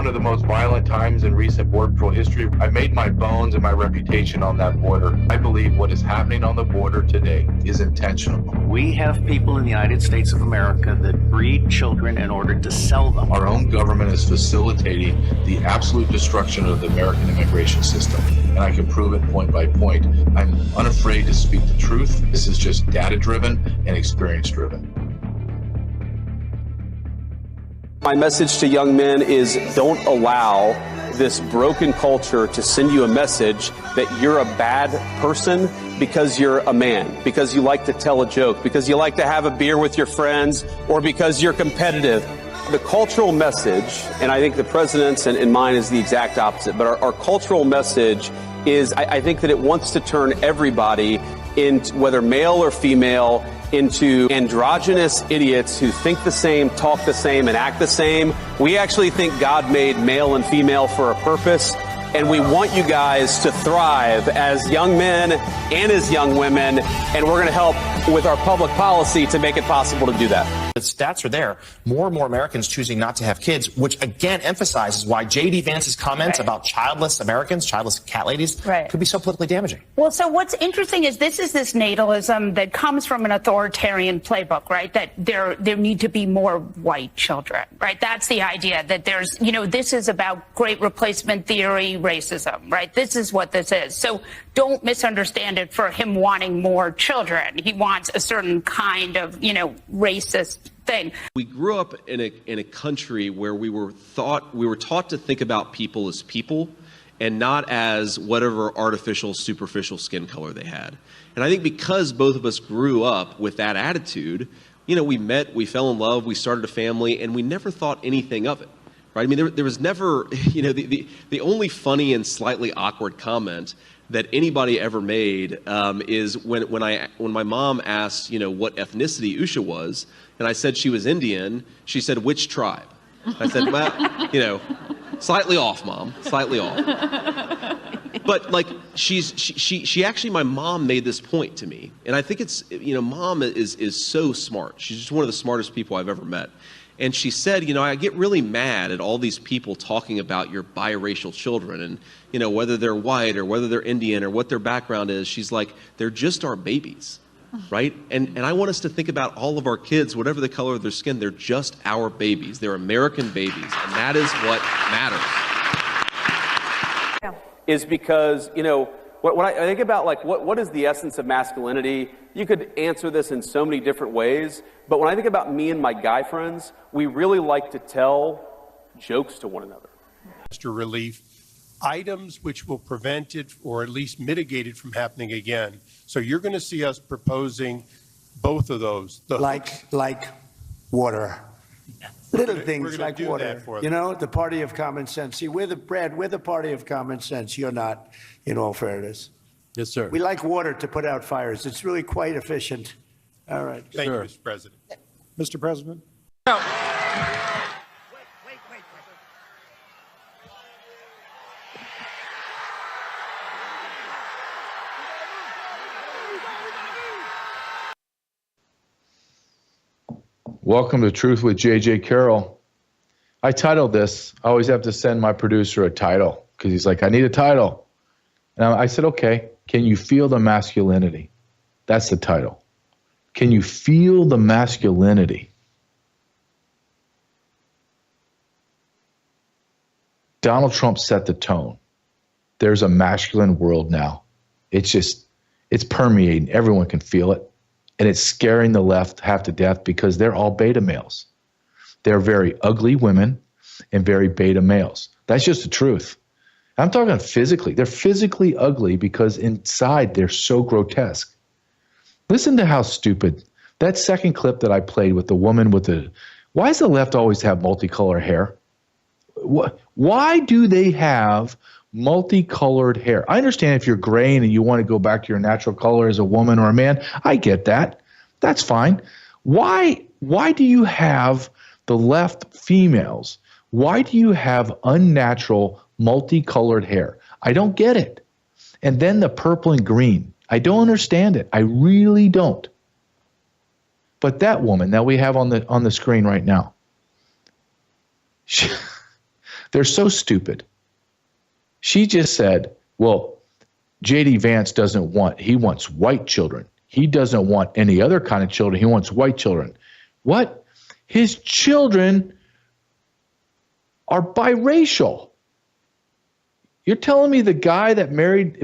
one of the most violent times in recent Border Patrol history. I made my bones and my reputation on that border. I believe what is happening on the border today is intentional. We have people in the United States of America that breed children in order to sell them. Our own government is facilitating the absolute destruction of the American immigration system, and I can prove it point by point. I'm unafraid to speak the truth. This is just data-driven and experience-driven. My message to young men is don't allow this broken culture to send you a message that you're a bad person because you're a man, because you like to tell a joke, because you like to have a beer with your friends, or because you're competitive. The cultural message, and I think the president's and mine is the exact opposite, but our cultural message is I think that it wants to turn everybody, into whether male or female, into androgynous idiots who think the same, talk the same, and act the same. We actually think God made male and female for a purpose, and we want you guys to thrive as young men and as young women, and we're going to help with our public policy to make it possible to do that. The stats are there. More and more Americans choosing not to have kids, which again emphasizes why J.D. Vance's comments about childless Americans, childless cat ladies, could be so politically damaging. Well, so what's interesting is this natalism that comes from an authoritarian playbook, right? That there need to be more white children, right? That's the idea that there's, this is about great replacement theory, racism, right? This is what this is. So don't misunderstand it for him wanting more children. He wants a certain kind of, racist thing. We grew up in a country where we were taught to think about people as people and not as whatever artificial, superficial skin color they had. And I think because both of us grew up with that attitude, we met, we fell in love, we started a family, and we never thought anything of it. Right? I mean, there was never, the only funny and slightly awkward comment that anybody ever made is when my mom asked, what ethnicity Usha was, and I said she was Indian. She said, which tribe? I said, well, slightly off, Mom, slightly off. But like she actually, my mom made this point to me, and I think it's, Mom is so smart. She's just one of the smartest people I've ever met. And she said, I get really mad at all these people talking about your biracial children and, whether they're white or whether they're Indian or what their background is. She's like, they're just our babies, right? And I want us to think about all of our kids, whatever the color of their skin, they're just our babies. They're American babies, and that is what matters. Is because, when I think about what is the essence of masculinity, you could answer this in so many different ways. But when I think about me and my guy friends, we really like to tell jokes to one another. Relief, items which will prevent it or at least mitigate it from happening again. So you're going to see us proposing both of those. Like water. Little things like water. The party of common sense. See, we're the party of common sense. You're not, in all fairness. Yes, sir. We like water to put out fires. It's really quite efficient. All right. Thank you, Mr. President. Mr. President. Welcome to Truth with J.J. Carrell. I titled this. I always have to send my producer a title because he's like, I need a title. And I said, okay, can you feel the masculinity? That's the title. Can you feel the masculinity? Donald Trump set the tone. There's a masculine world now. It's permeating. Everyone can feel it. And it's scaring the left half to death because they're all beta males. They're very ugly women and very beta males. That's just the truth. I'm talking physically. They're physically ugly because inside they're so grotesque. Listen to how stupid. That second clip that I played with the woman with the... Why does the left always have multicolored hair? Why do they have multicolored hair? I understand if you're gray and you want to go back to your natural color as a woman or a man. I get that. That's fine. Why do you have the left females? Why do you have unnatural multicolored hair? I don't get it. And then the purple and green. I don't understand it. I really don't. But that woman that we have on the screen right now, They're so stupid. She just said, well, J.D. Vance he wants white children. He doesn't want any other kind of children. He wants white children. What? His children are biracial. You're telling me the guy that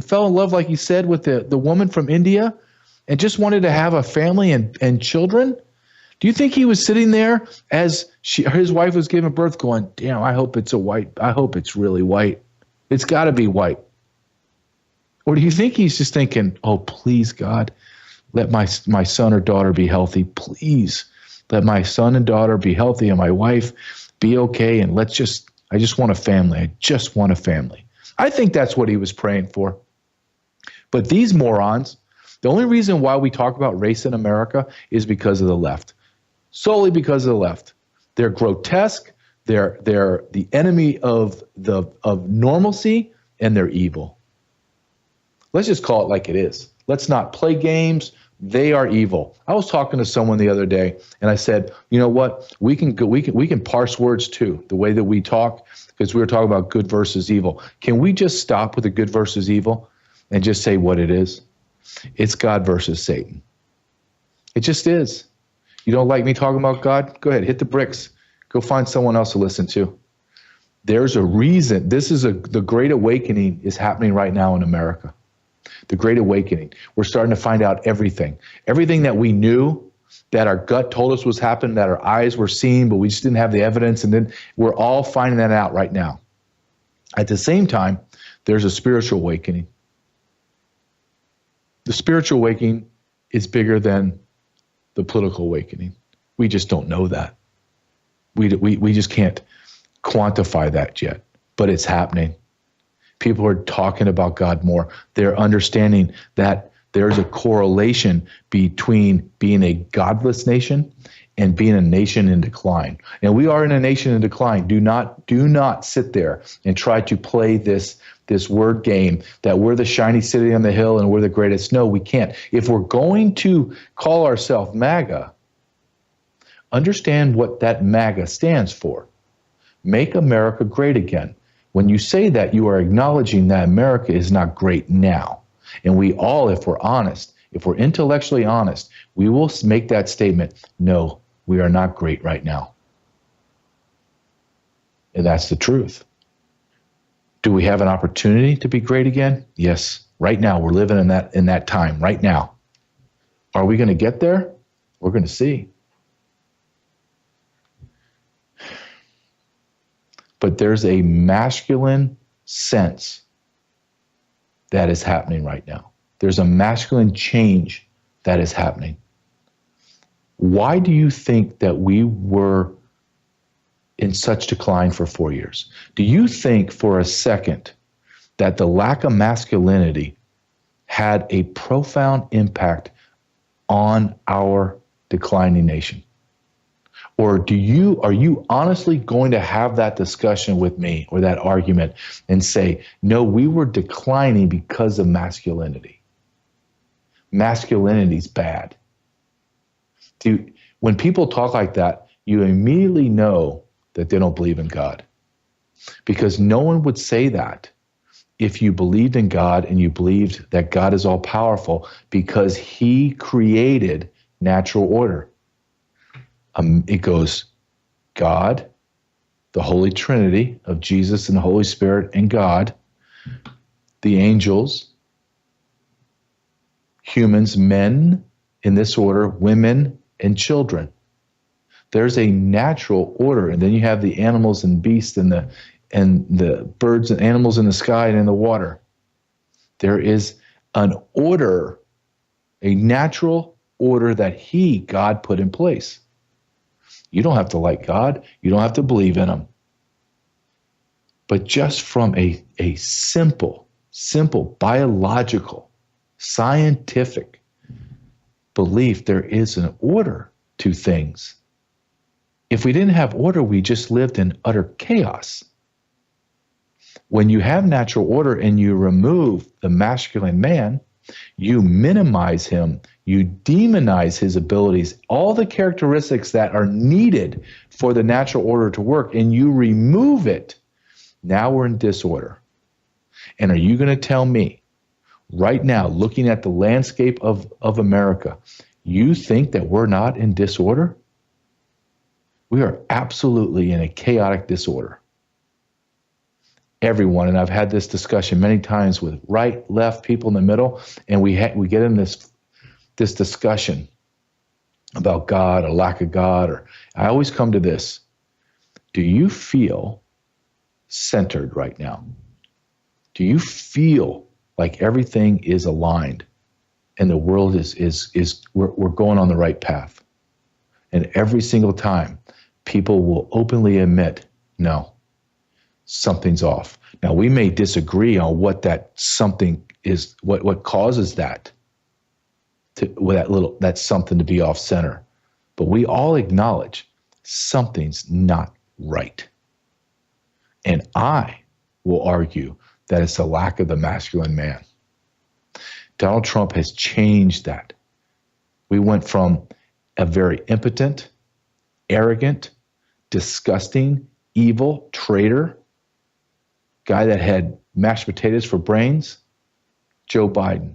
fell in love, like he said, with the woman from India and just wanted to have a family and children? Do you think he was sitting there as his wife was giving birth going, damn, I hope it's really white. It's got to be white. Or do you think he's just thinking, oh, please, God, let my son or daughter be healthy. Please let my son and daughter be healthy and my wife be okay. And I just want a family. I just want a family. I think that's what he was praying for. But these morons, the only reason why we talk about race in America is because of the left. Solely because of the left. They're grotesque. They're the enemy of normalcy, and they're evil. Let's just call it like it is. Let's not play games. They are evil. I was talking to someone the other day, and I said, you know what? We can parse words too, the way that we talk, because we were talking about good versus evil. Can we just stop with the good versus evil and just say what it is? It's God versus Satan. It just is. You don't like me talking about God? Go ahead, hit the bricks. Go find someone else to listen to. There's a reason. The Great Awakening is happening right now in America. The Great Awakening. We're starting to find out everything. Everything that we knew, that our gut told us was happening, that our eyes were seeing, but we just didn't have the evidence. And then we're all finding that out right now. At the same time, there's a spiritual awakening. The spiritual awakening is bigger than the political awakening. We just don't know that. We just can't quantify that yet, but it's happening. People are talking about God more. They're understanding that there's a correlation between being a godless nation and being a nation in decline. And we are in a nation in decline. Do not sit there and try to play this word game that we're the shiny city on the hill and we're the greatest. No, we can't. If we're going to call ourselves MAGA, understand what that MAGA stands for. Make America great again. When you say that, you are acknowledging that America is not great now. And we all, if we're honest, if we're intellectually honest, we will make that statement, no, we are not great right now. And that's the truth. Do we have an opportunity to be great again? Yes. Right now, we're living in that time, right now. Are we going to get there? We're going to see. But there's a masculine sense that is happening right now. There's a masculine change that is happening. Why do you think that we were in such decline for 4 years? Do you think for a second that the lack of masculinity had a profound impact on our declining nation? Or are you honestly going to have that discussion with me or that argument and say, no, we were declining because of masculinity. Masculinity's bad. When people talk like that, you immediately know that they don't believe in God. Because no one would say that if you believed in God and you believed that God is all powerful because he created natural order. It goes God, the Holy Trinity of Jesus and the Holy Spirit and God, the angels, humans, men in this order, women and children. There's a natural order, and then you have the animals and beasts and the birds and animals in the sky and in the water. There is an order, a natural order that God put in place. You don't have to like God. You don't have to believe in him. But just from a simple biological, scientific belief, there is an order to things. If we didn't have order, we just lived in utter chaos. When you have natural order and you remove the masculine man, you minimize him, you demonize his abilities, all the characteristics that are needed for the natural order to work, and you remove it. Now we're in disorder. And are you going to tell me right now, looking at the landscape of America, you think that we're not in disorder? We are absolutely in a chaotic disorder. Everyone, and I've had this discussion many times with right, left, people in the middle, and we get in this discussion about God, or lack of God, or I always come to this. Do you feel centered right now? Do you feel like everything is aligned and the world we're going on the right path? And every single time, people will openly admit, no, something's off. Now, we may disagree on what that something is, what causes that, that something to be off center. But we all acknowledge something's not right. And I will argue that it's a lack of the masculine man. Donald Trump has changed that. We went from a very impotent, arrogant, disgusting, evil traitor, guy that had mashed potatoes for brains, Joe Biden.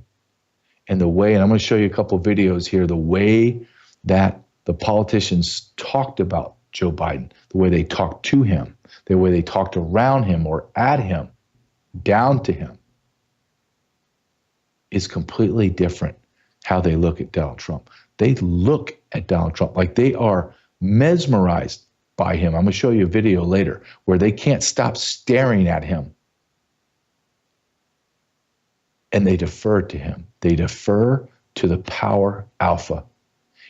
And the way, and I'm going to show you a couple of videos here, the way that the politicians talked about Joe Biden, the way they talked to him, the way they talked around him or at him, down to him, is completely different how they look at Donald Trump. They look at Donald Trump like they are mesmerized by him. I'm going to show you a video later where they can't stop staring at him. And they defer to him. They defer to the power alpha.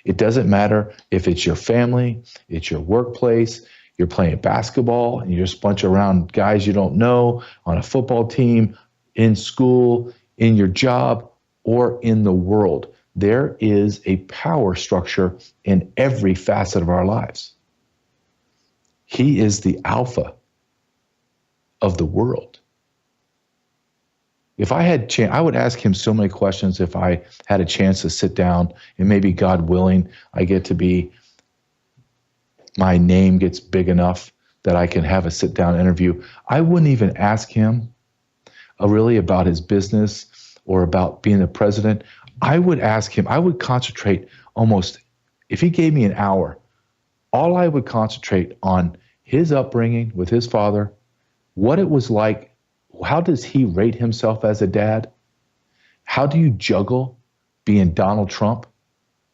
It doesn't matter if it's your family, it's your workplace, you're playing basketball and you're just a bunch around guys you don't know, on a football team, in school, in your job, or in the world. There is a power structure in every facet of our lives. He is the alpha of the world. If I had chance, I would ask him so many questions if I had a chance to sit down, and maybe God willing, I get to be, my name gets big enough that I can have a sit down interview. I wouldn't even ask him really about his business or about being the president. I would ask him, I would concentrate almost, if he gave me an hour, all I would concentrate on his upbringing with his father, what it was like. How does he rate himself as a dad? How do you juggle being Donald Trump,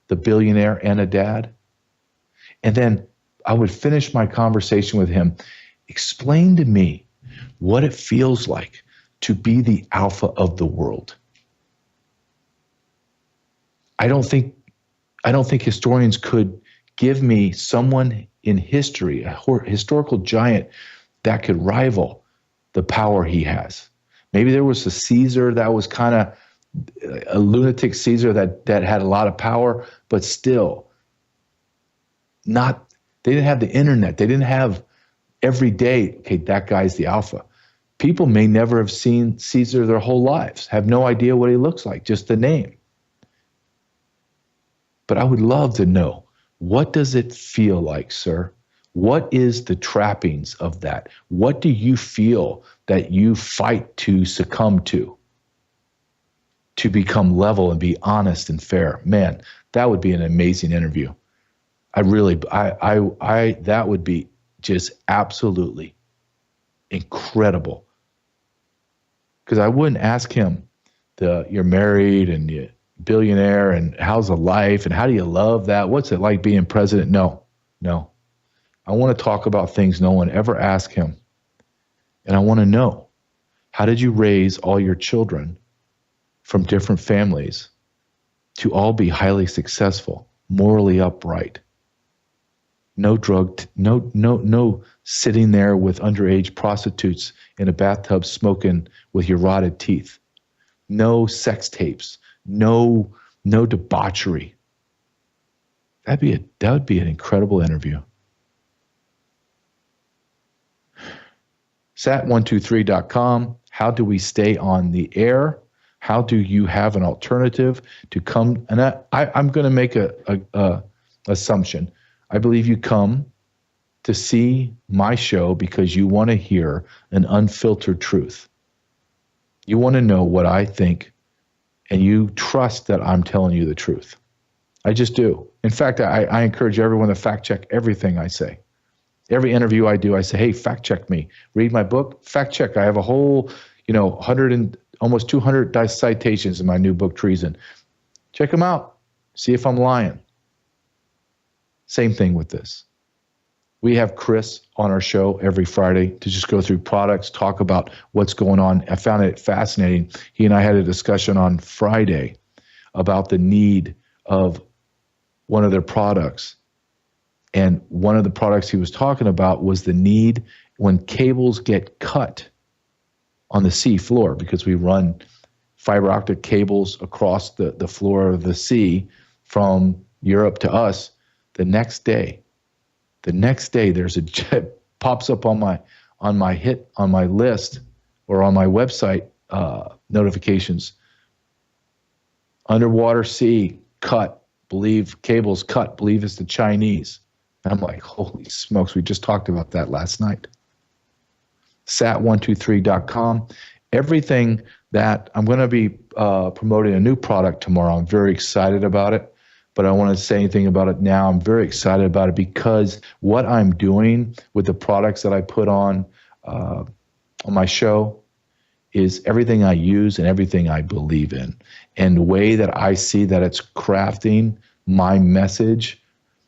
the billionaire, and a dad? And then I would finish my conversation with him. Explain to me what it feels like to be the alpha of the world. I don't think historians could give me someone in history, a historical giant that could rival the power he has. Maybe there was a Caesar that was kind of a lunatic Caesar that had a lot of power, but still they didn't have the internet. They didn't have every day, okay, that guy's the alpha. People may never have seen Caesar their whole lives, have no idea what he looks like, just the name. But I would love to know, what does it feel like, sir? What is the trappings of that? What do you feel that you fight to succumb to become level and be honest and fair? Man, that would be an amazing interview. That would be just absolutely incredible. Because I wouldn't ask him, you're married and you're billionaire and how's the life and how do you love that? What's it like being president? No. I want to talk about things no one ever asked him. And I want to know, how did you raise all your children from different families to all be highly successful, morally upright? No sitting there with underage prostitutes in a bathtub smoking with your rotted teeth. No sex tapes. No debauchery. That would be an incredible interview. Sat123.com. How do we stay on the air? How do you have an alternative to come? And I'm going to make a assumption. I believe you come to see my show because you want to hear an unfiltered truth. You want to know what I think, and you trust that I'm telling you the truth. I just do. In fact, I encourage everyone to fact check everything I say. Every interview I do, I say, hey, fact check me. Read my book, fact check. I have a whole, 100 and almost 200 citations in my new book, Treason. Check them out. See if I'm lying. Same thing with this. We have Chris on our show every Friday to just go through products, talk about what's going on. I found it fascinating. He and I had a discussion on Friday about the need of one of their products. And one of the products he was talking about was the need when cables get cut on the sea floor, because we run fiber optic cables across the floor of the sea from Europe to us. The next day there's a jet pops up on my list or on my website notifications. Underwater sea cut, believe cables cut, believe it's the Chinese. And I'm like, holy smokes, we just talked about that last night. Sat123.com. Everything that I'm going to be promoting a new product tomorrow. I'm very excited about it, but I don't want to say anything about it now. I'm very excited about it because what I'm doing with the products that I put on my show is everything I use and everything I believe in. And the way that I see that it's crafting my message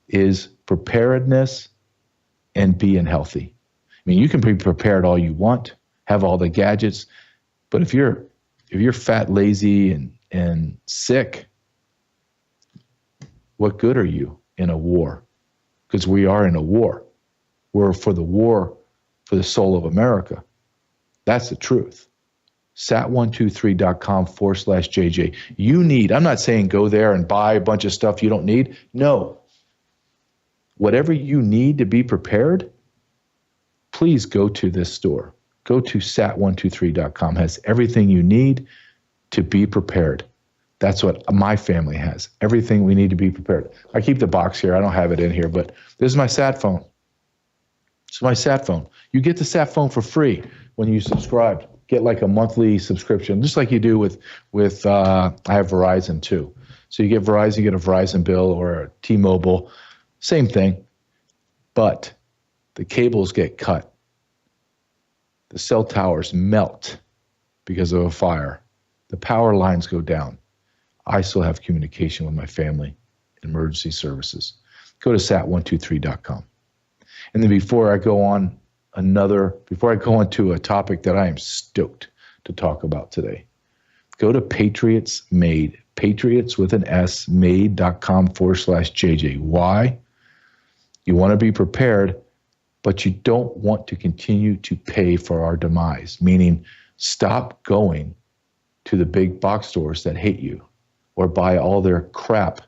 is preparedness and being healthy. I mean, you can be prepared all you want, have all the gadgets, but if you're fat, lazy, and sick, what good are you in a war? Because we are in a war. We're for the war for the soul of America. That's the truth. Sat123.com/JJ. You need, I'm not saying go there and buy a bunch of stuff you don't need. No. Whatever you need to be prepared, please go to this store. Go to sat123.com. Has everything you need to be prepared. That's what my family has. Everything we need to be prepared. I keep the box here. I don't have it in here, but this is my sat phone. It's my sat phone. You get the sat phone for free when you subscribe. Get like a monthly subscription, just like you do with I have Verizon too. So you get Verizon, you get a Verizon bill or a T-Mobile, same thing, but the cables get cut. The cell towers melt because of a fire. The power lines go down. I still have communication with my family, emergency services. Go to sat123.com. And then before I go on to a topic that I am stoked to talk about today, go to Patriots Made, Patriots with an S, made.com/JJ. Why? You want to be prepared, but you don't want to continue to pay for our demise, meaning stop going to the big box stores that hate you or buy all their crap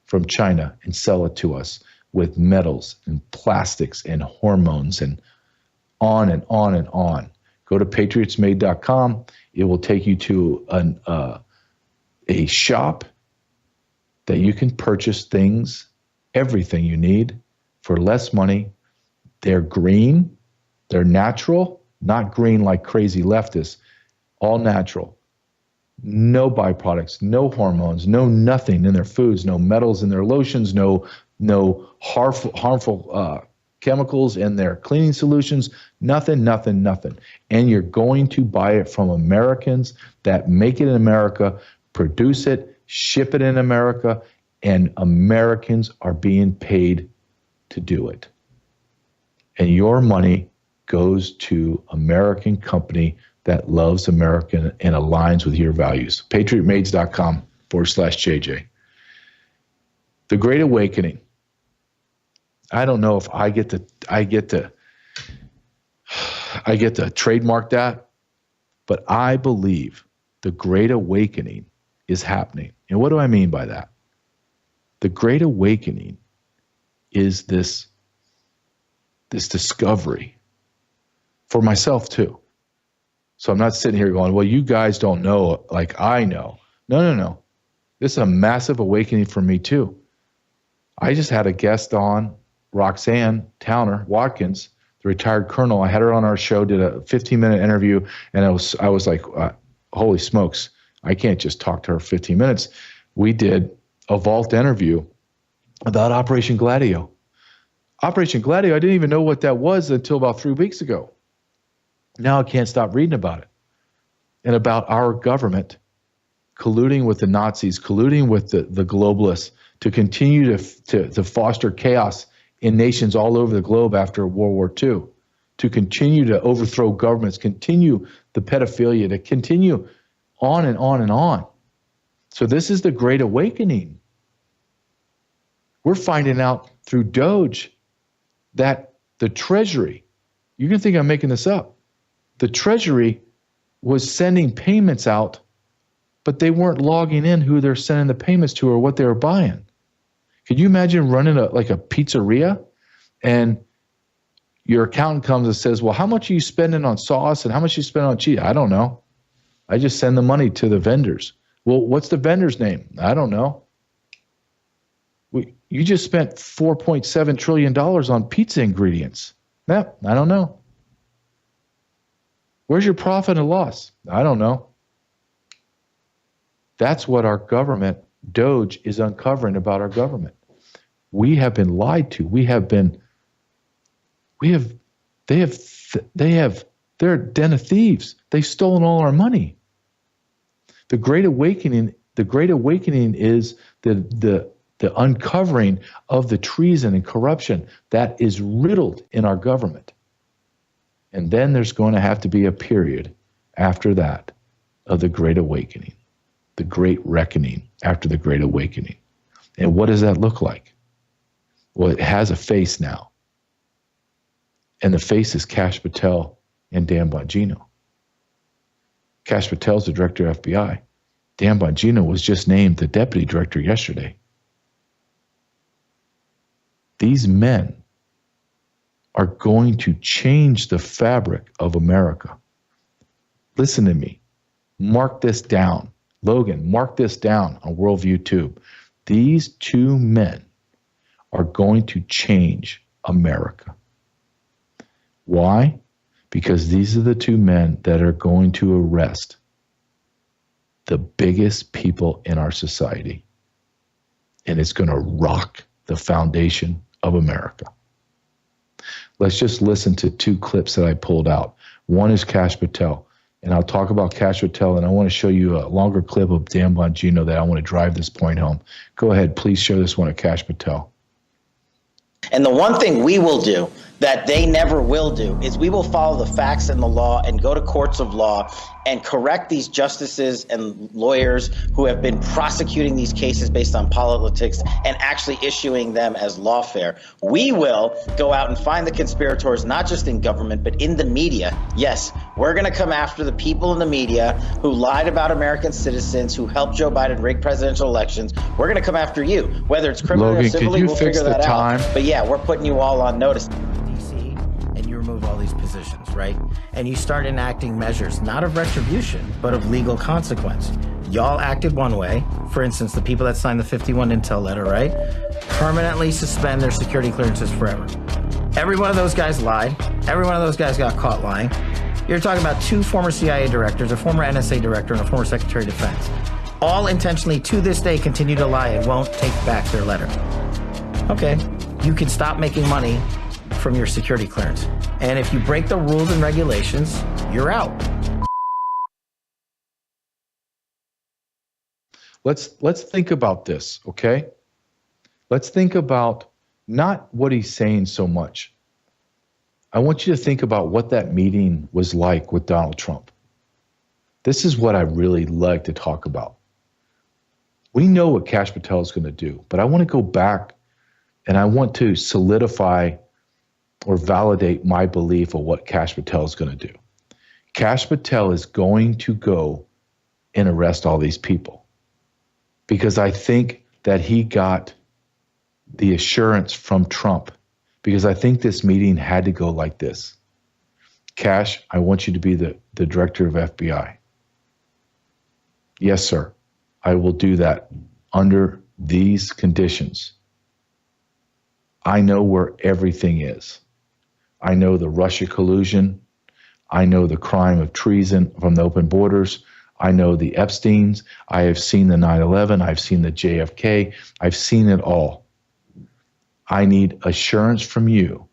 from China and sell it to us with metals and plastics and hormones and on and on and on. Go to patriotsmade.com. It will take you to a shop that you can purchase things, everything you need for less money. They're green. They're natural, not green like crazy leftists, all natural. No byproducts, no hormones, no nothing in their foods, no metals in their lotions, no harmful chemicals in their cleaning solutions, nothing. And you're going to buy it from Americans that make it in America, produce it, ship it in America, and Americans are being paid to do it. And your money goes to American company that loves American and aligns with your values. patriotmades.com/JJ. The Great Awakening. I don't know if I get to trademark that, but I believe the Great Awakening is happening. And what do I mean by that? The Great Awakening is this discovery for myself too. So I'm not sitting here going, well, you guys don't know like I know. No. This is a massive awakening for me too. I just had a guest on Roxanne Towner Watkins, the retired colonel. I had her on our show, did a 15-minute interview, and I was like, holy smokes, I can't just talk to her 15 minutes. We did a vault interview about Operation Gladio. Operation Gladio, I didn't even know what that was until about 3 weeks ago. Now I can't stop reading about it. And about our government colluding with the Nazis, colluding with the globalists to continue to foster chaos in nations all over the globe after World War II, to continue to overthrow governments, continue the pedophilia, to continue on and on and on. So this is the Great Awakening. We're finding out through Doge that the Treasury, you're going to think I'm making this up, the Treasury was sending payments out, but they weren't logging in who they're sending the payments to or what they were buying. Could you imagine running a pizzeria and your accountant comes and says, well, how much are you spending on sauce and how much you spend on cheese? I don't know. I just send the money to the vendors. Well, what's the vendor's name? I don't know. You just spent $4.7 trillion on pizza ingredients. Yeah, I don't know. Where's your profit and loss? I don't know. That's what our government, Doge, is uncovering about our government. We have been lied to. They're a den of thieves. They've stolen all our money. The Great Awakening is the uncovering of the treason and corruption that is riddled in our government. And then there's going to have to be a period after that of the Great Awakening, the Great Reckoning after the Great Awakening. And what does that look like? Well, it has a face now. And the face is Kash Patel and Dan Bongino. Kash Patel's the director of FBI. Dan Bongino was just named the deputy director yesterday. These men are going to change the fabric of America. Listen to me. Mark this down. Logan, mark this down on Worldview Tube. These two men are going to change America. Why? Because these are the two men that are going to arrest the biggest people in our society. And it's going to rock the foundation of America. Let's just listen to two clips that I pulled out. One is Kash Patel, and I'll talk about Kash Patel, and I want to show you a longer clip of Dan Bongino that I want to drive this point home. Go ahead, please show this one of Kash Patel. And the one thing we will do that they never will do is we will follow the facts and the law and go to courts of law and correct these justices and lawyers who have been prosecuting these cases based on politics and actually issuing them as lawfare. We will go out and find the conspirators, not just in government, but in the media. Yes, we're going to come after the people in the media who lied about American citizens, who helped Joe Biden rig presidential elections. We're going to come after you, whether it's criminally Logan, or civilly, we'll figure that out. But yeah, we're putting you all on notice. And you remove all these positions, right? And you start enacting measures, not of retribution, but of legal consequence. Y'all acted one way. For instance, the people that signed the 51 Intel letter, right? Permanently suspend their security clearances forever. Every one of those guys lied. Every one of those guys got caught lying. You're talking about two former CIA directors, a former NSA director, and a former Secretary of Defense. All intentionally, to this day, continue to lie and won't take back their letter. Okay, you can stop making money from your security clearance. And if you break the rules and regulations, you're out. Let's think about this, okay? Let's think about not what he's saying so much. I want you to think about what that meeting was like with Donald Trump. This is what I really like to talk about. We know what Kash Patel is going to do, but I want to go back and I want to solidify or validate my belief of what Kash Patel is going to do. Kash Patel is going to go and arrest all these people because I think that he got the assurance from Trump, because I think this meeting had to go like this. Kash, I want you to be the director of FBI. Yes, sir. I will do that under these conditions. I know where everything is. I know the Russia collusion. I know the crime of treason from the open borders. I know the Epsteins. I have seen the 9/11. I've seen the JFK. I've seen it all. I need assurance from you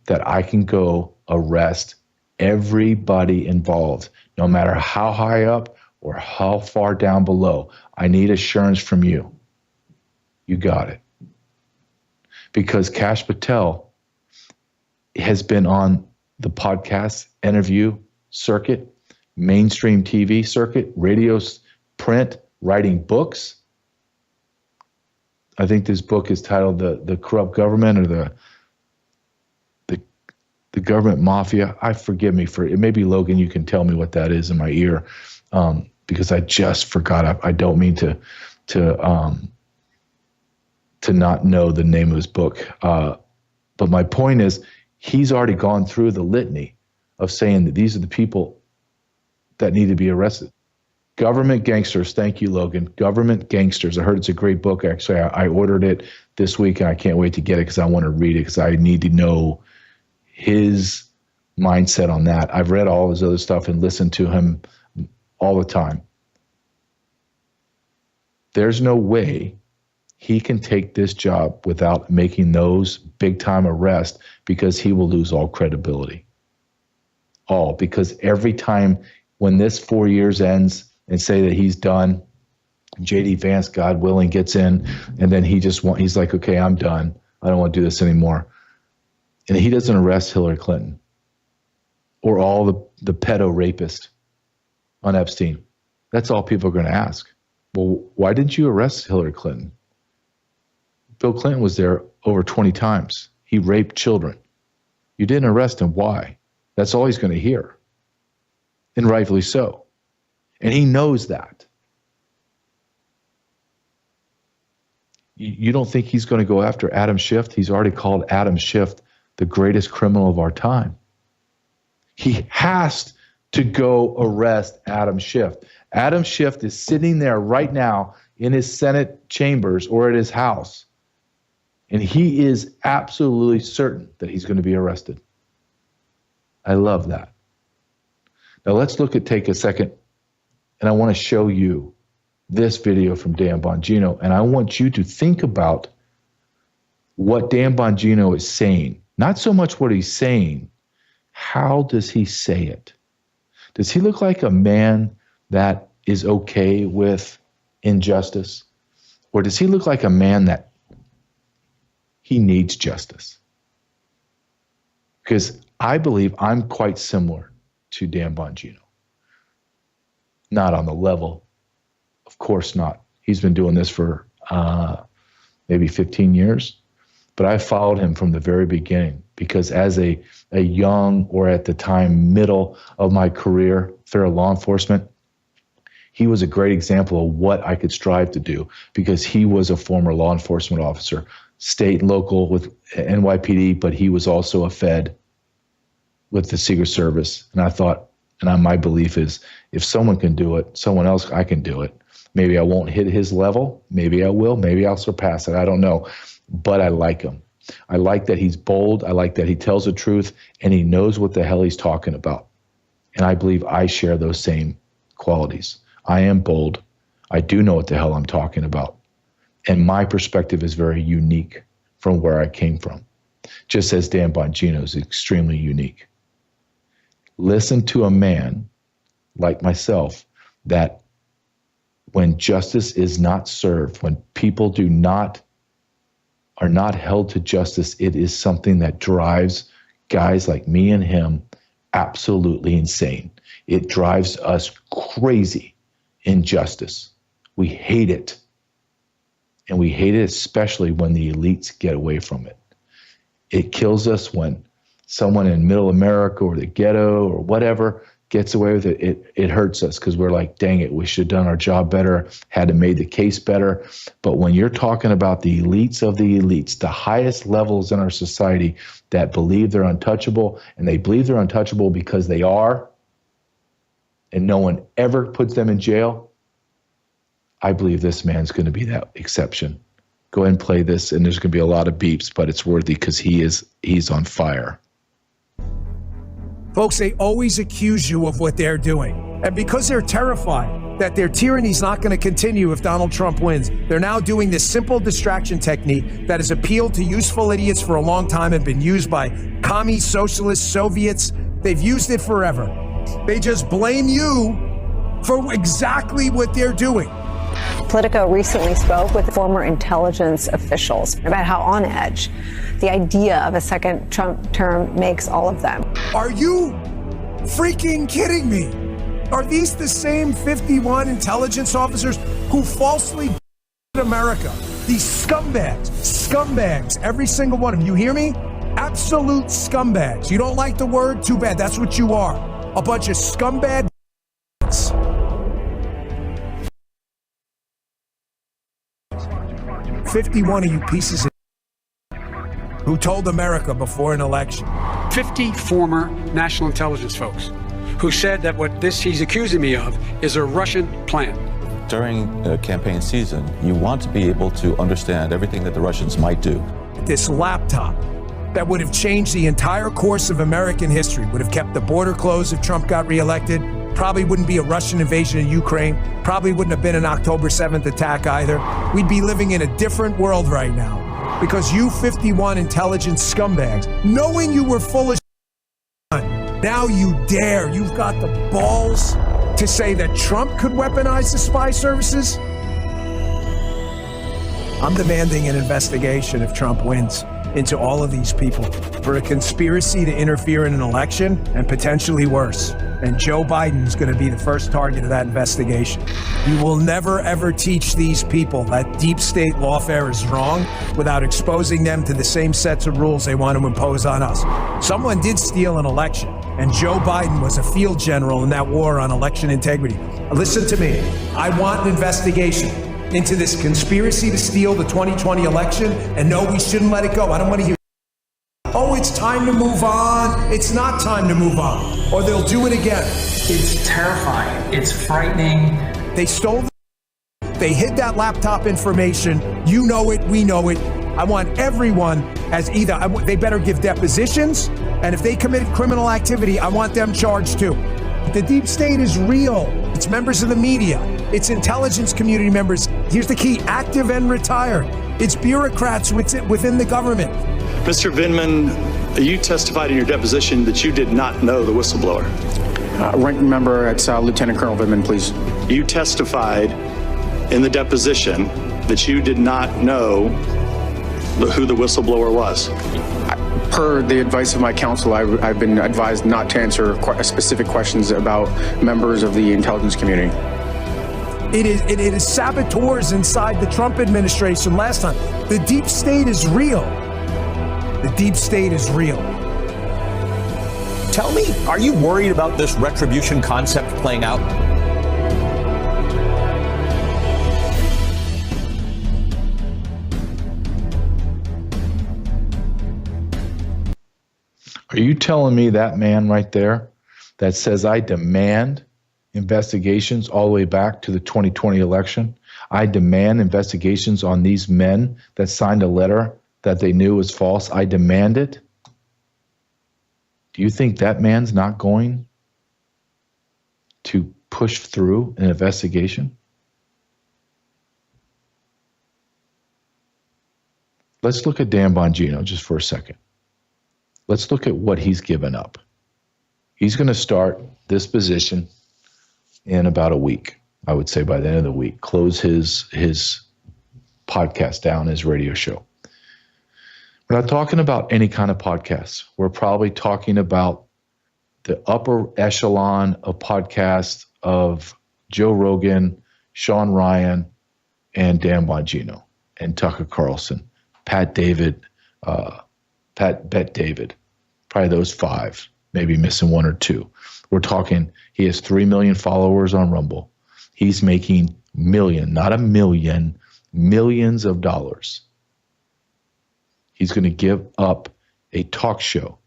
that I can go arrest everybody involved, no matter how high up or how far down below. I need assurance from you. You got it. Because Kash Patel has been on the podcast interview circuit, mainstream TV circuit, radio, print, writing books. I think this book is titled The Corrupt Government, or the Government Mafia. Forgive me for it. Maybe, Logan, you can tell me what that is in my ear, because I just forgot. I don't mean to not know the name of his book. But my point is, he's already gone through the litany of saying that these are the people that need to be arrested. Government gangsters. Thank you, Logan. Government gangsters. I heard it's a great book. Actually, I ordered it this week, and I can't wait to get it because I want to read it, because I need to know his mindset on that. I've read all his other stuff and listened to him all the time. There's no way he can take this job without making those big-time arrests, because he will lose all credibility. All. Because every time when this 4 years ends and say that he's done, J.D. Vance, God willing, gets in, and then he's like, okay, I'm done. I don't want to do this anymore. And he doesn't arrest Hillary Clinton or all the pedo rapists on Epstein. That's all people are going to ask. Well, why didn't you arrest Hillary Clinton? Bill Clinton was there over 20 times. He raped children. You didn't arrest him. Why? That's all he's going to hear. And rightfully so. And he knows that. You don't think he's going to go after Adam Schiff? He's already called Adam Schiff the greatest criminal of our time. He has to go arrest Adam Schiff. Adam Schiff is sitting there right now in his Senate chambers or at his house, and he is absolutely certain that he's going to be arrested. I love that. Now let's take a second, and I want to show you this video from Dan Bongino, and I want you to think about what Dan Bongino is saying. Not so much what he's saying, how does he say it? Does he look like a man that is okay with injustice? Or does he look like a man that he needs justice? Because I believe I'm quite similar to Dan Bongino. Not on the level, of course not. He's been doing this for maybe 15 years. But I followed him from the very beginning, because as a young, or at the time middle of my career, federal law enforcement, he was a great example of what I could strive to do, because he was a former law enforcement officer, state and local with NYPD, but he was also a Fed with the Secret Service. And I thought, my belief is, if someone can do it, someone else, I can do it. Maybe I won't hit his level. Maybe I will. Maybe I'll surpass it. I don't know. But I like him. I like that he's bold. I like that he tells the truth, and he knows what the hell he's talking about. And I believe I share those same qualities. I am bold. I do know what the hell I'm talking about. And my perspective is very unique from where I came from, just as Dan Bongino is extremely unique. Listen to a man like myself that when justice is not served, when people are not held to justice, it is something that drives guys like me and him absolutely insane. It drives us crazy. Injustice. We hate it. And we hate it especially when the elites get away from it. It kills us when someone in middle America or the ghetto or whatever gets away with it. It hurts us, because we're like, dang it, we should have done our job better, had to made the case better. But when you're talking about the elites of the elites, the highest levels in our society that believe they're untouchable, and they believe they're untouchable because they are, and no one ever puts them in jail, I believe this man's going to be that exception. Go ahead and play this, and there's going to be a lot of beeps, but it's worthy because he's on fire. Folks, they always accuse you of what they're doing. And because they're terrified that their tyranny's not going to continue if Donald Trump wins, they're now doing this simple distraction technique that has appealed to useful idiots for a long time and been used by commies, socialists, Soviets. They've used it forever. They just blame you for exactly what they're doing. Politico recently spoke with former intelligence officials about how on edge the idea of a second Trump term makes all of them. Are you freaking kidding me? Are these the same 51 intelligence officers who falsely America? These scumbags, every single one of them. You hear me? Absolute scumbags. You don't like the word? Too bad. That's what you are. A bunch of scumbag. 51 of you pieces of who told America before an election. 50 former national intelligence folks who said that what he's accusing me of is a Russian plan. During campaign season, you want to be able to understand everything that the Russians might do. This laptop that would have changed the entire course of American history, would have kept the border closed if Trump got reelected, probably wouldn't be a Russian invasion of Ukraine, probably wouldn't have been an October 7th attack either. We'd be living in a different world right now because you 51 intelligence scumbags, knowing you were full of now you dare, you've got the balls to say that Trump could weaponize the spy services? I'm demanding an investigation if Trump wins into all of these people for a conspiracy to interfere in an election and potentially worse. And Joe Biden's going to be the first target of that investigation. You will never, ever teach these people that deep state lawfare is wrong without exposing them to the same sets of rules they want to impose on us. Someone did steal an election, and Joe Biden was a field general in that war on election integrity. Listen to me. I want an investigation into this conspiracy to steal the 2020 election, and no, we shouldn't let it go. I don't want to hear, oh, it's time to move on. It's not time to move on, or they'll do it again. It's terrifying. It's frightening. They stole, they hid that laptop information. You know it, we know it. I want everyone as either, they better give depositions, and if they committed criminal activity, I want them charged too. The deep state is real. It's members of the media. It's intelligence community members. Here's the key, active and retired. It's bureaucrats within the government. Mr. Vindman, you testified in your deposition that you did not know the whistleblower. Ranking member, it's Lieutenant Colonel Vindman, please. You testified in the deposition that you did not know who the whistleblower was. Per the advice of my counsel, I've been advised not to answer specific questions about members of the intelligence community. It is saboteurs inside the Trump administration last time. The deep state is real. The deep state is real. Tell me, are you worried about this retribution concept playing out? Are you telling me that man right there that says, I demand investigations all the way back to the 2020 election? I demand investigations on these men that signed a letter that they knew was false. I demand it. Do you think that man's not going to push through an investigation? Let's look at Dan Bongino just for a second. Let's look at what he's given up. He's going to start this position in about a week, I would say by the end of the week, close his podcast down, his radio show. We're not talking about any kind of podcasts. We're probably talking about the upper echelon of podcasts of Joe Rogan, Sean Ryan, and Dan Bongino, and Tucker Carlson, Bet David, probably those five, maybe missing one or two. We're talking, he has 3 million followers on Rumble. He's making not a million, millions of dollars. He's going to give up a talk show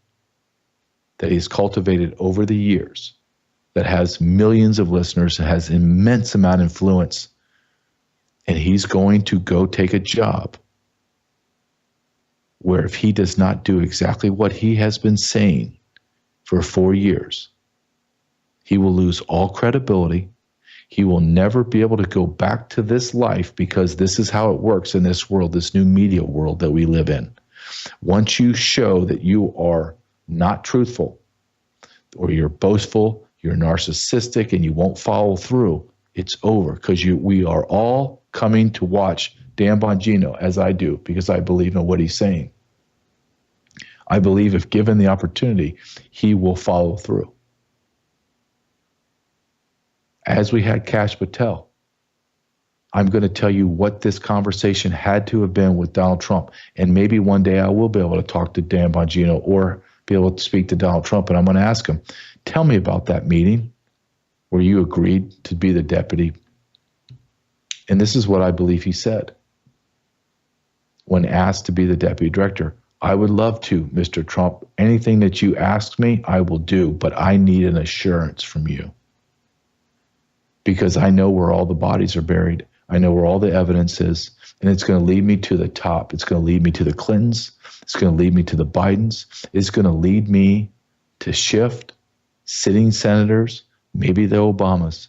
that he's cultivated over the years that has millions of listeners, that has immense amount of influence. And he's going to go take a job where if he does not do exactly what he has been saying for 4 years, he will lose all credibility. He will never be able to go back to this life, because this is how it works in this world, this new media world that we live in. Once you show that you are not truthful, or you're boastful, you're narcissistic, and you won't follow through, it's over, because we are all coming to watch Dan Bongino, as I do, because I believe in what he's saying. I believe if given the opportunity, he will follow through. As we had Kash Patel, I'm going to tell you what this conversation had to have been with Donald Trump. And maybe one day I will be able to talk to Dan Bongino or be able to speak to Donald Trump. And I'm going to ask him, tell me about that meeting where you agreed to be the deputy. And this is what I believe he said when asked to be the deputy director. I would love to, Mr. Trump. Anything that you ask me, I will do. But I need an assurance from you, because I know where all the bodies are buried. I know where all the evidence is, and it's going to lead me to the top. It's going to lead me to the Clintons. It's going to lead me to the Bidens. It's going to lead me to shift sitting senators, maybe the Obamas,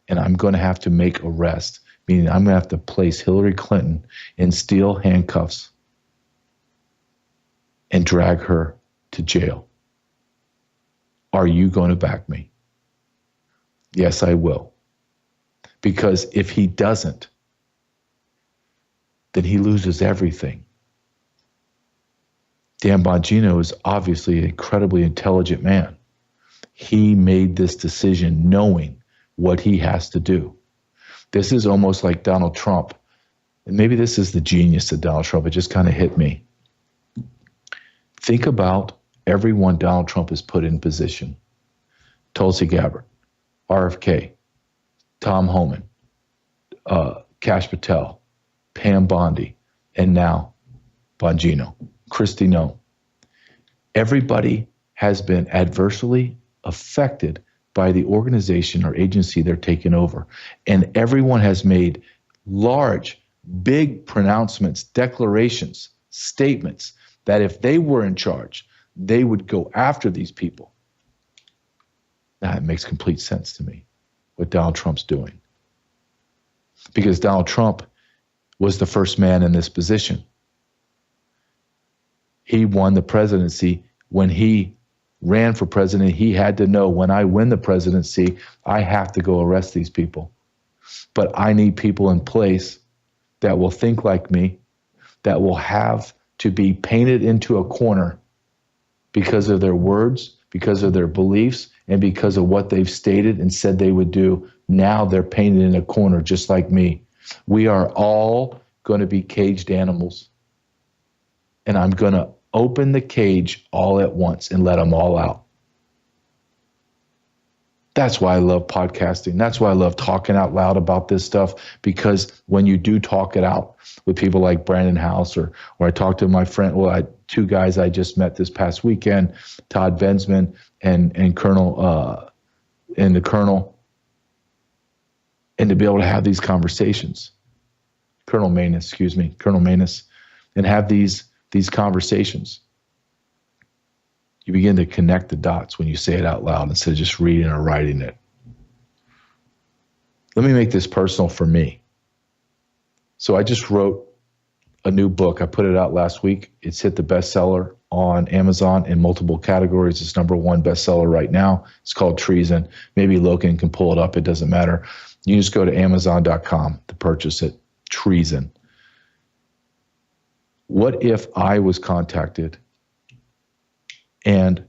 and I'm going to have to make arrest, meaning I'm going to have to place Hillary Clinton in steel handcuffs and drag her to jail. Are you going to back me? Yes, I will. Because if he doesn't, then he loses everything. Dan Bongino is obviously an incredibly intelligent man. He made this decision knowing what he has to do. This is almost like Donald Trump. And maybe this is the genius of Donald Trump. It just kind of hit me. Think about everyone Donald Trump has put in position. Tulsi Gabbard, RFK, Tom Homan, Kash Patel, Pam Bondi, and now Bongino, Kristi Noem. Everybody has been adversely affected by the organization or agency they're taking over. And everyone has made large, big pronouncements, declarations, statements that if they were in charge, they would go after these people. Now, it makes complete sense to me what Donald Trump's doing. Because Donald Trump was the first man in this position. He won the presidency. When he ran for president, he had to know, when I win the presidency, I have to go arrest these people. But I need people in place that will think like me, that will have to be painted into a corner because of their words, because of their beliefs, and because of what they've stated and said they would do. Now they're painted in a corner just like me. We are all going to be caged animals. And I'm going to open the cage all at once and let them all out. That's why I love podcasting. That's why I love talking out loud about this stuff, because when you do talk it out with people like Brandon House, or I talked to my friend, two guys I just met this past weekend, Todd Bensman and Colonel, and the Colonel, and to be able to have these conversations, Colonel Manus, and have these conversations. You begin to connect the dots when you say it out loud instead of just reading or writing it. Let me make this personal for me. So I just wrote a new book. I put it out last week. It's hit the bestseller on Amazon in multiple categories. It's #1 bestseller right now. It's called Treason. Maybe Logan can pull it up. It doesn't matter. You just go to Amazon.com to purchase it. Treason. What if I was contacted and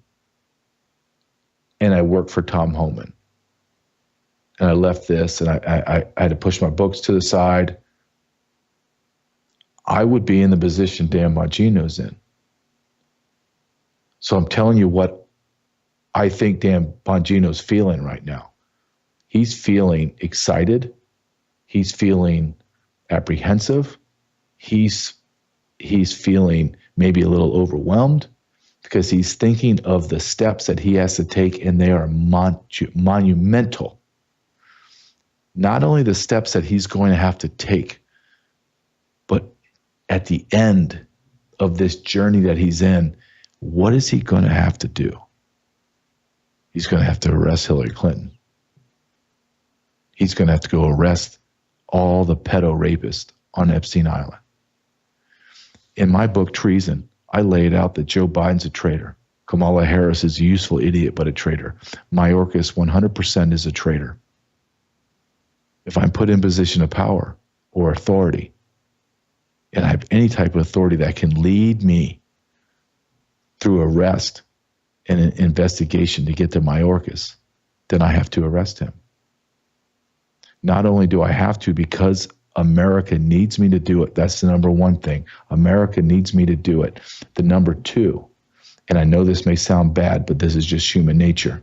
I worked for Tom Homan, and I left this, and I had to push my books to the side? I would be in the position Dan Bongino's in. So I'm telling you what I think Dan Bongino's feeling right now. He's feeling excited. He's feeling apprehensive. He's feeling maybe a little overwhelmed, because he's thinking of the steps that he has to take, and they are monumental. Not only the steps that he's going to have to take, but at the end of this journey that he's in, what is he going to have to do? He's going to have to arrest Hillary Clinton. He's going to have to go arrest all the pedo rapists on Epstein Island. In my book, Treason, I laid out that Joe Biden's a traitor. Kamala Harris is a useful idiot, but a traitor. Mayorkas 100% is a traitor. If I'm put in position of power or authority, and I have any type of authority that can lead me through arrest and an investigation to get to Mayorkas, then I have to arrest him. Not only do I have to, because America needs me to do it. That's the number one thing. America needs me to do it. The number two, and I know this may sound bad, but this is just human nature.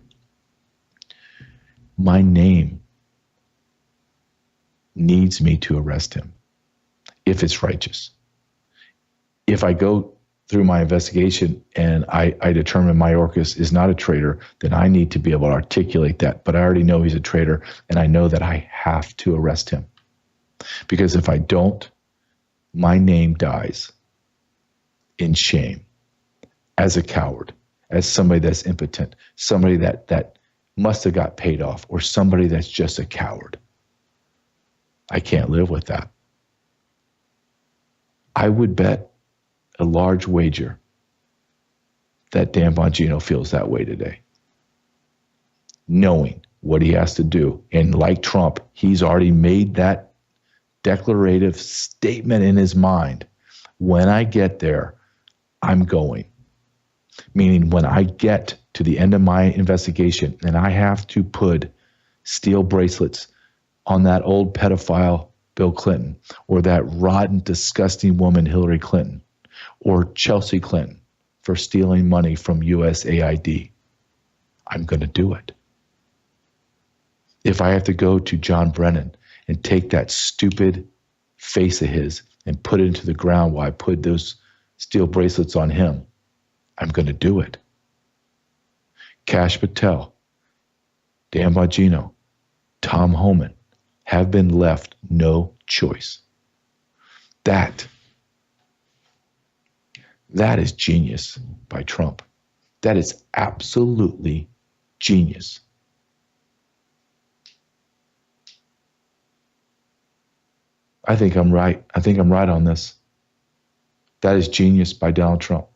My name needs me to arrest him if it's righteous. If I go through my investigation and I determine Mayorkas is not a traitor, then I need to be able to articulate that. But I already know he's a traitor, and I know that I have to arrest him. Because if I don't, my name dies in shame as a coward, as somebody that's impotent, somebody that must have got paid off, or somebody that's just a coward. I can't live with that. I would bet a large wager that Dan Bongino feels that way today, knowing what he has to do. And like Trump, he's already made that declarative statement in his mind. When I get there, I'm going. Meaning when I get to the end of my investigation and I have to put steel bracelets on that old pedophile Bill Clinton, or that rotten, disgusting woman Hillary Clinton, or Chelsea Clinton for stealing money from USAID, I'm going to do it. If I have to go to John Brennan and take that stupid face of his and put it into the ground while I put those steel bracelets on him, I'm going to do it. Kash Patel, Dan Bongino, Tom Homan have been left no choice. That is genius by Trump. That is absolutely genius. I think I'm right. I think I'm right on this. That is genius by Donald Trump.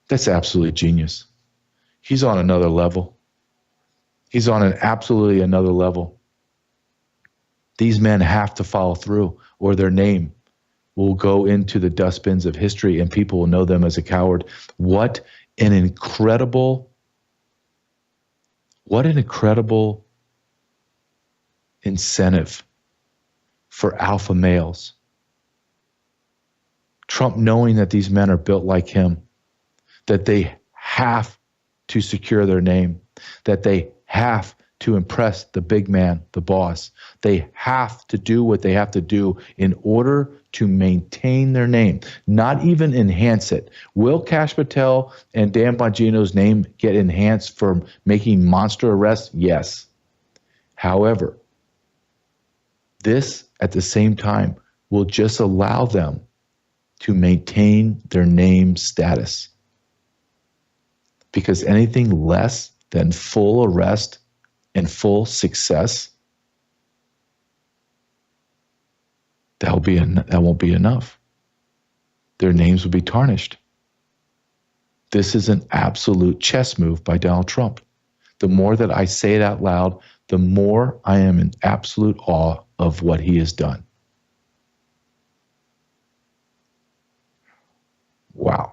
That's absolutely genius. He's on another level. He's on an absolutely another level. These men have to follow through, or their name will go into the dustbins of history and people will know them as a coward. What an incredible incentive for alpha males. Trump knowing that these men are built like him, that they have to secure their name, that they have to impress the big man, the boss. They have to do what they have to do in order to maintain their name, not even enhance it. Will Kash Patel and Dan Bongino's name get enhanced for making monster arrests? Yes. However, this at the same time will just allow them to maintain their name status. Because anything less than full arrest and full success, that won't be enough. Their names will be tarnished. This is an absolute chess move by Donald Trump. The more that I say it out loud, the more I am in absolute awe of what he has done. Wow.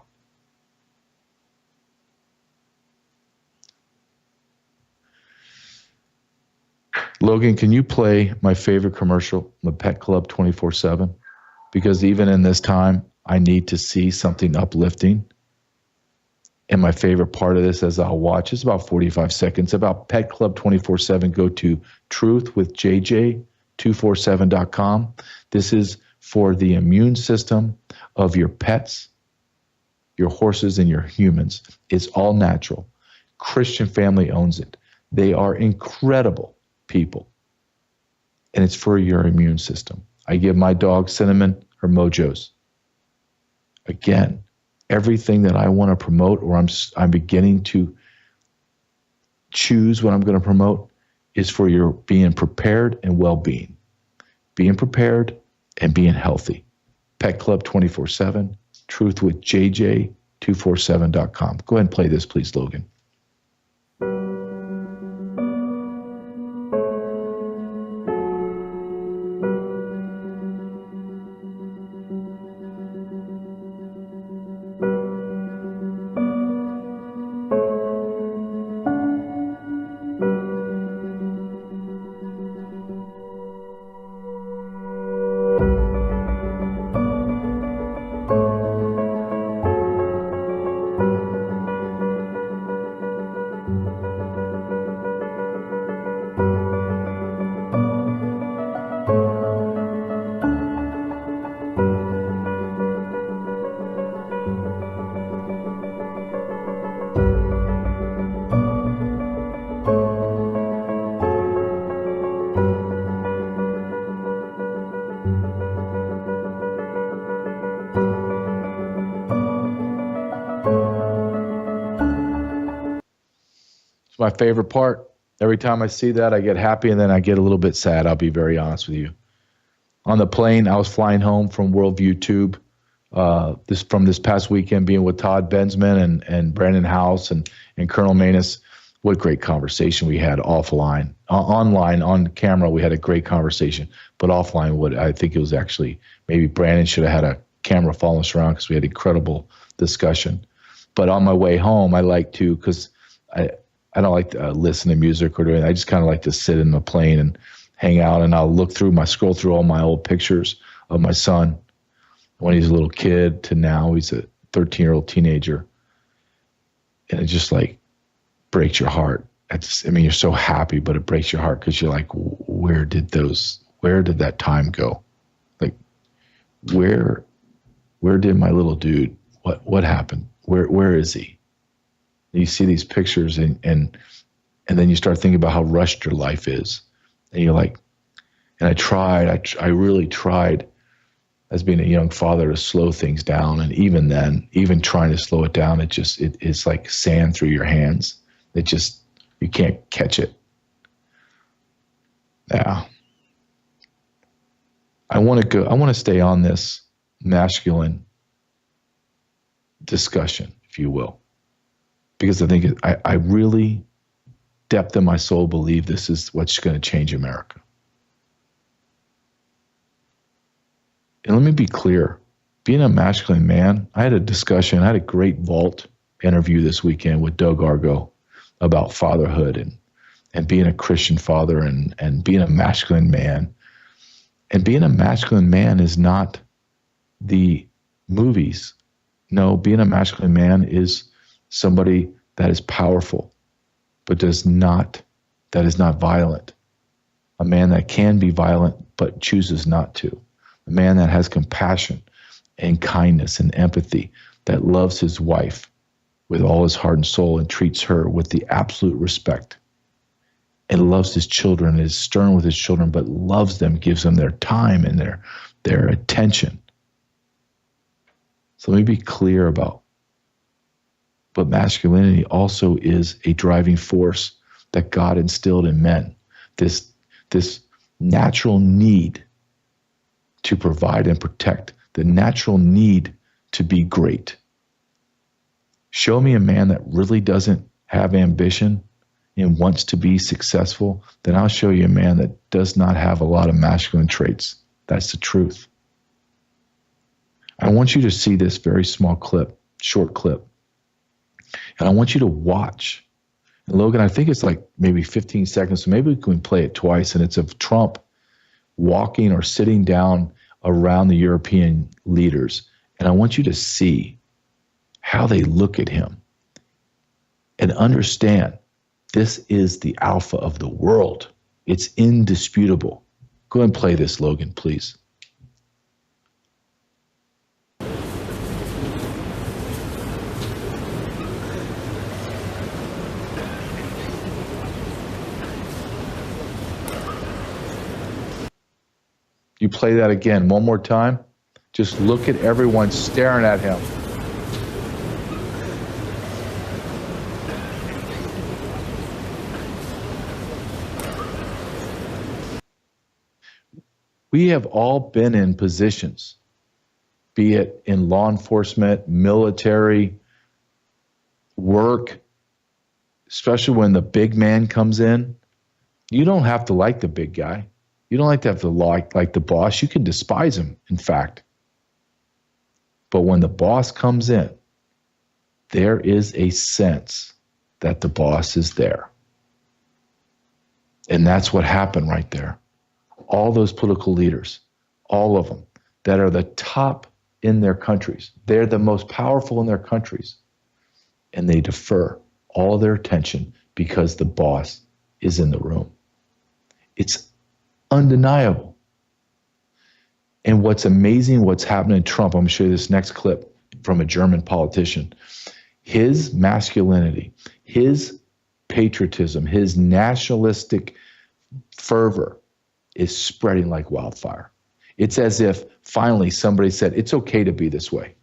Logan, can you play my favorite commercial, the Pet Club 24/7? Because even in this time, I need to see something uplifting. And my favorite part of this, as I'll watch, is about 45 seconds about Pet Club 24/7. Go to truthwithjj247.com. This is for the immune system of your pets, your horses, and your humans. It's all natural. Christian Family owns it. They are incredible people, and it's for your immune system. I give my dog Cinnamon her Mojos. Again, everything that I want to promote, or I'm beginning to choose what I'm going to promote, is for your being prepared and well-being. Being prepared and being healthy. Pet Club 24/7, truthwithjj247.com. Go ahead and play this, please, Logan. My favorite part. Every time I see that, I get happy, and then I get a little bit sad. I'll be very honest with you. On the plane, I was flying home from Worldview Tube this past weekend, being with Todd Bensman and Brandon House and Colonel Manus. What great conversation we had offline. Online, on camera, we had a great conversation. But offline, I think it was actually, maybe Brandon should have had a camera following us around, because we had incredible discussion. But on my way home, I like to, because I don't like to listen to music or do anything. I just kind of like to sit in the plane and hang out, and I'll scroll through all my old pictures of my son when he's a little kid to now he's a 13-year-old teenager. And it just like breaks your heart. You're so happy, but it breaks your heart, because you're like, where did that time go? Like, where did my little dude, what happened? Where is he? You see these pictures, and then you start thinking about how rushed your life is. And you're like, and I really tried as being a young father to slow things down. And even then, even trying to slow it down, it's like sand through your hands. You can't catch it. Yeah. I want to stay on this masculine discussion, if you will. Because I think I really, depth in my soul, believe this is what's going to change America. And let me be clear. Being a masculine man, I had a great vault interview this weekend with Doug Argo about fatherhood and being a Christian father and being a masculine man. And being a masculine man is not the movies. No, being a masculine man is somebody that is powerful, but that is not violent. A man that can be violent, but chooses not to. A man that has compassion and kindness and empathy, that loves his wife with all his heart and soul and treats her with the absolute respect, and loves his children, is stern with his children, but loves them, gives them their time and their attention. So let me be clear about, but masculinity also is a driving force that God instilled in men. This natural need to provide and protect, the natural need to be great. Show me a man that really doesn't have ambition and wants to be successful, then I'll show you a man that does not have a lot of masculine traits. That's the truth. I want you to see this very small clip, short clip. And I want you to watch. And Logan, I think it's like maybe 15 seconds, so maybe we can play it twice. And it's of Trump walking or sitting down around the European leaders. And I want you to see how they look at him and understand this is the alpha of the world. It's indisputable. Go ahead and play this, Logan, please. You play that again one more time. Just look at everyone staring at him. We have all been in positions, be it in law enforcement, military, work, especially when the big man comes in. You don't have to like the big guy. You don't have to like the boss. You can despise him, in fact. But when the boss comes in, there is a sense that the boss is there. And that's what happened right there. All those political leaders, all of them that are the top in their countries, they're the most powerful in their countries. And they defer all their attention because the boss is in the room. It's undeniable. And what's amazing, what's happening to Trump, I'm going to show you this next clip from a German politician. His masculinity, his patriotism, his nationalistic fervor is spreading like wildfire. It's as if finally somebody said, it's okay to be this way.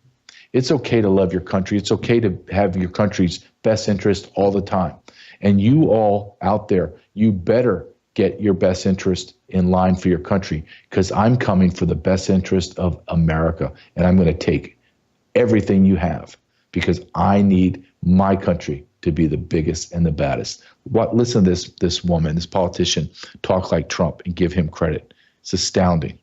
It's okay to love your country. It's okay to have your country's best interest all the time. And you all out there, you better get your best interest in line for your country, because I'm coming for the best interest of America, and I'm going to take everything you have because I need my country to be the biggest and the baddest. Listen to this woman, this politician, talk like Trump and give him credit. It's astounding.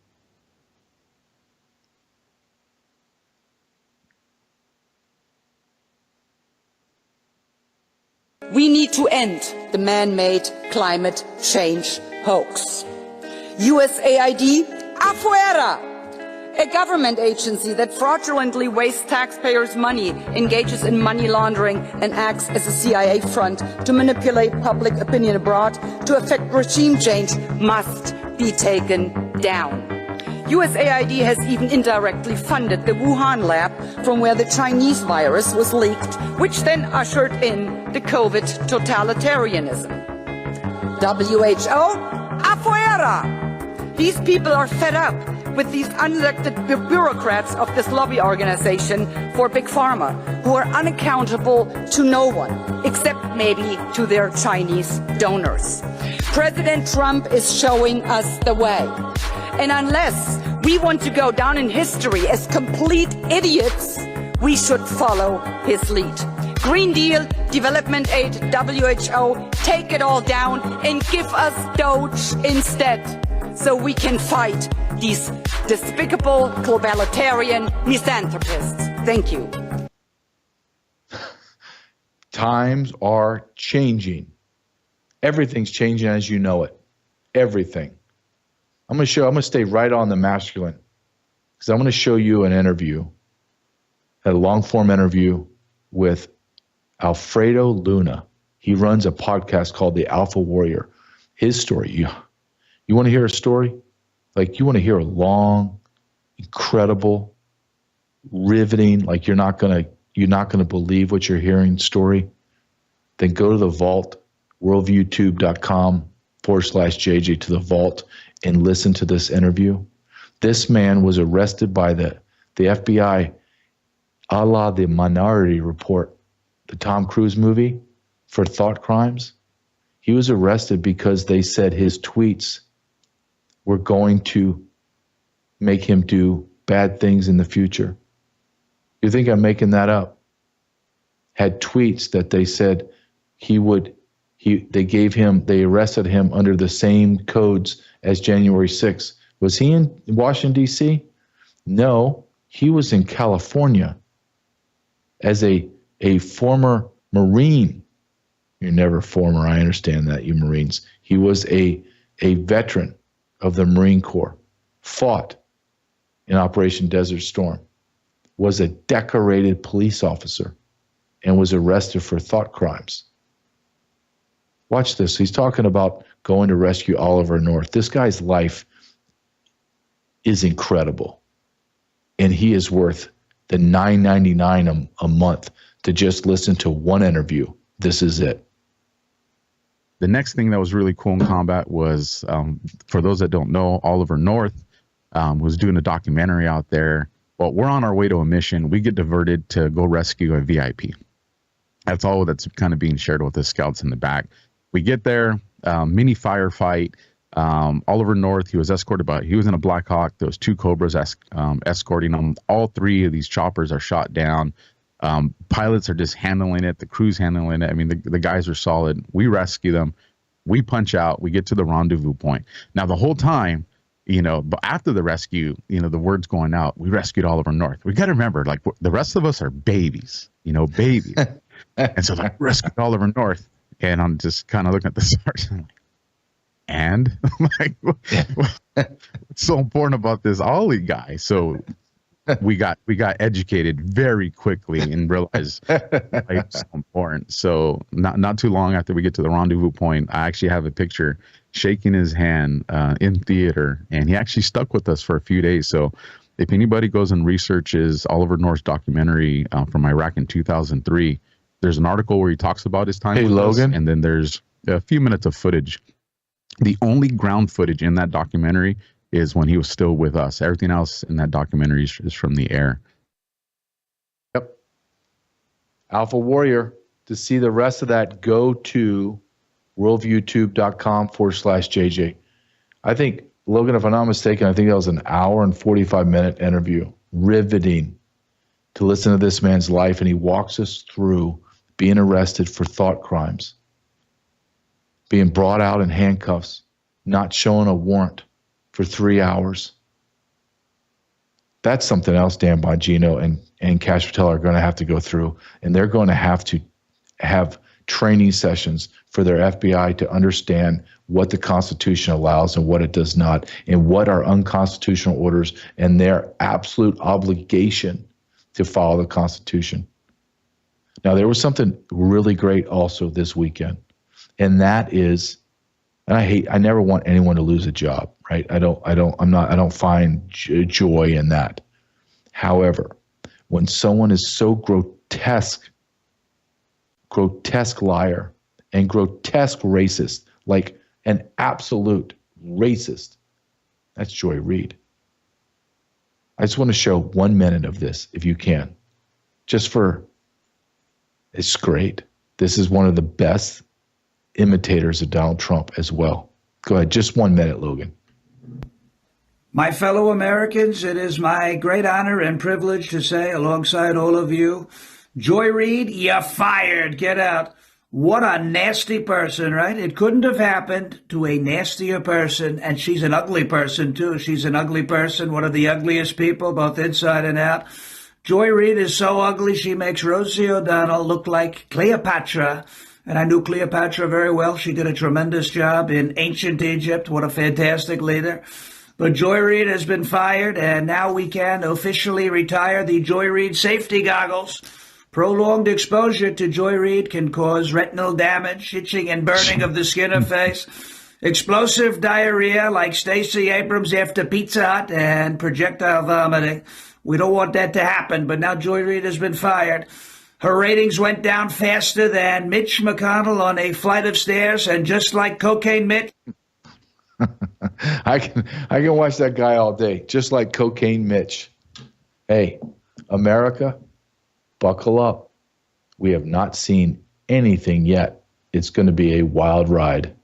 We need to end the man-made climate change hoax. USAID, afuera! A government agency that fraudulently wastes taxpayers' money, engages in money laundering, and acts as a CIA front to manipulate public opinion abroad to effect regime change must be taken down. USAID has even indirectly funded the Wuhan lab from where the Chinese virus was leaked, which then ushered in the COVID totalitarianism. WHO, afuera! These people are fed up with these unelected bureaucrats of this lobby organization for Big Pharma, who are unaccountable to no one, except maybe to their Chinese donors. President Trump is showing us the way. And unless we want to go down in history as complete idiots, we should follow his lead. Green Deal, development aid, WHO, take it all down and give us Doge instead, so we can fight these despicable globalitarian misanthropists. Thank you. Times are changing. Everything's changing as you know it. Everything. I'm going to stay right on the masculine, because I'm going to show you an interview, a long-form interview with Alfredo Luna. He runs a podcast called The Alpha Warrior. His story. You want to hear a story? Like, you want to hear a long, incredible, riveting, like you're not gonna believe what you're hearing story? Then go to the vault, worldviewtube.com/JJ to the vault, and listen to this interview. This man was arrested by the FBI, a la the Minority Report, the Tom Cruise movie, for thought crimes. He was arrested because they said his tweets were going to make him do bad things in the future. You think I'm making that up? Had tweets that they said they arrested him under the same codes as January 6th. Was he in Washington, D.C.? No, he was in California as a former Marine. You're never former, I understand that, you Marines. He was a veteran of the Marine Corps, fought in Operation Desert Storm, was a decorated police officer, and was arrested for thought crimes. Watch this. He's talking about going to rescue Oliver North. This guy's life is incredible, and he is worth the $9.99 a month to just listen to one interview. This is it. The next thing that was really cool in combat was, for those that don't know, Oliver North was doing a documentary out there, Well, we're on our way to a mission. We get diverted to go rescue a VIP. That's all that's kind of being shared with the scouts in the back. We get there, mini firefight. Oliver North, he was escorted by, he was in a Black Hawk. There was 2 Cobras escorting him. All 3 of these choppers are shot down. Pilots are just handling it. The crew's handling it. I mean, the guys are solid. We rescue them. We punch out. We get to the rendezvous point. Now, the whole time, but after the rescue, the word's going out, we rescued Oliver North. We got to remember, like, the rest of us are babies, babies. And so, like, rescued Oliver North. And I'm just kind of looking at the sergeant, like, and like, what's so important about this Ollie guy? So we got educated very quickly and realized it's so important. So not too long after we get to the rendezvous point, I actually have a picture shaking his hand in theater, and he actually stuck with us for a few days. So if anybody goes and researches Oliver North's documentary from Iraq in 2003, there's an article where he talks about his time with Logan, us, and then there's a few minutes of footage. The only ground footage in that documentary is when he was still with us. Everything else in that documentary is from the air. Yep. Alpha Warrior. To see the rest of that, go to worldviewtube.com/JJ. I think, Logan, if I'm not mistaken, I think that was an hour and 45-minute interview. Riveting to listen to this man's life, and he walks us through being arrested for thought crimes, being brought out in handcuffs, not showing a warrant for 3 hours. That's something else Dan Bongino and Cash Patel are going to have to go through, and they're going to have training sessions for their FBI to understand what the Constitution allows and what it does not, and what are unconstitutional orders and their absolute obligation to follow the Constitution. Now, there was something really great also this weekend, and that is, and I never want anyone to lose a job, right? I don't find joy in that. However, when someone is so grotesque liar and grotesque racist, like an absolute racist, that's Joy Reid. I just want to show 1 minute of this, if you can, it's great. This is one of the best imitators of Donald Trump as well. Go ahead, just 1 minute, Logan. My fellow Americans, it is my great honor and privilege to say, alongside all of you, Joy Reid, you're fired. Get out. What a nasty person, right? It couldn't have happened to a nastier person, and she's an ugly person, too. She's an ugly person, one of the ugliest people, both inside and out. Joy Reid is so ugly, she makes Rosie O'Donnell look like Cleopatra. And I knew Cleopatra very well. She did a tremendous job in ancient Egypt. What a fantastic leader. But Joy Reid has been fired, and now we can officially retire the Joy Reid safety goggles. Prolonged exposure to Joy Reid can cause retinal damage, itching and burning of the skin and face, explosive diarrhea like Stacey Abrams after Pizza Hut, and projectile vomiting. We don't want that to happen, but now Joy Reid has been fired. Her ratings went down faster than Mitch McConnell on a flight of stairs, and just like Cocaine Mitch. I can watch that guy all day, just like Cocaine Mitch. Hey, America, buckle up. We have not seen anything yet. It's going to be a wild ride.